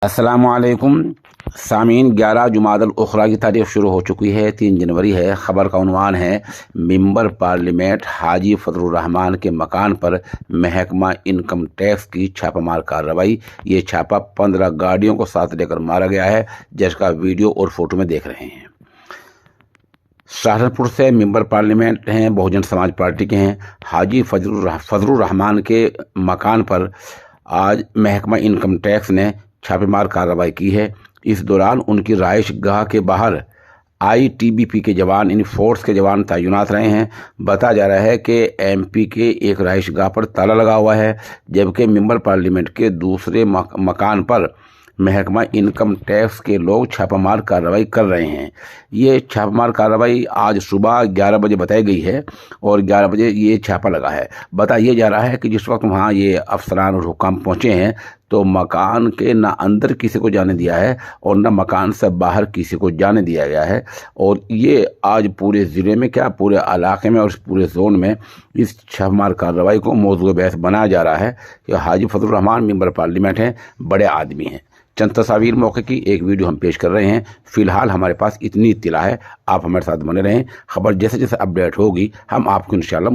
अस्सलामुअलैकुम सामीन। 11 जुमादल उखरा की तारीख शुरू हो चुकी है। 3 जनवरी है। ख़बर का उन्वान है मिंबर पार्लियामेंट हाजी फजलुर रहमान के मकान पर महकमा इनकम टैक्स की छापामार कार्रवाई। ये छापा 15 गाड़ियों को साथ लेकर मारा गया है, जिसका वीडियो और फोटो में देख रहे हैं। सहारनपुर से मिंबर पार्लियामेंट हैं, बहुजन समाज पार्टी के हैं। हाजी फजलुर रहमान के मकान पर आज महकमा इनकम टैक्स ने छापेमार कार्रवाई की है। इस दौरान उनकी रहाइश गाह के बाहर ITBP के जवान, इन फोर्स के जवान तैनात रहे हैं। बताया जा रहा है कि MP के एक रहाइश गाह पर ताला लगा हुआ है, जबकि मेंबर पार्लियामेंट के दूसरे मकान पर महकमा इनकम टैक्स के लोग छापामार कार्रवाई कर रहे हैं। ये छापामार कार्रवाई आज सुबह 11 बजे बताई गई है और 11 बजे ये छापा लगा है। बताया जा रहा है कि जिस वक्त वहाँ ये अफसरान और हुकाम पहुँचे हैं तो मकान के ना अंदर किसी को जाने दिया है और न मकान से बाहर किसी को जाने दिया गया है। और ये आज पूरे ज़िले में, क्या पूरे इलाके में और पूरे जोन में इस छापामार कार्रवाई को मौजूद बहस बनाया जा रहा है कि हाजी फजलुर रहमान मेंबर पार्लियामेंट हैं, बड़े आदमी हैं। चंद तस्वीर मौके की एक वीडियो हम पेश कर रहे हैं। फिलहाल हमारे पास इतनी इत्तला है, आप हमारे साथ बने रहें। खबर जैसे जैसे अपडेट होगी हम आपको इंशाल्लाह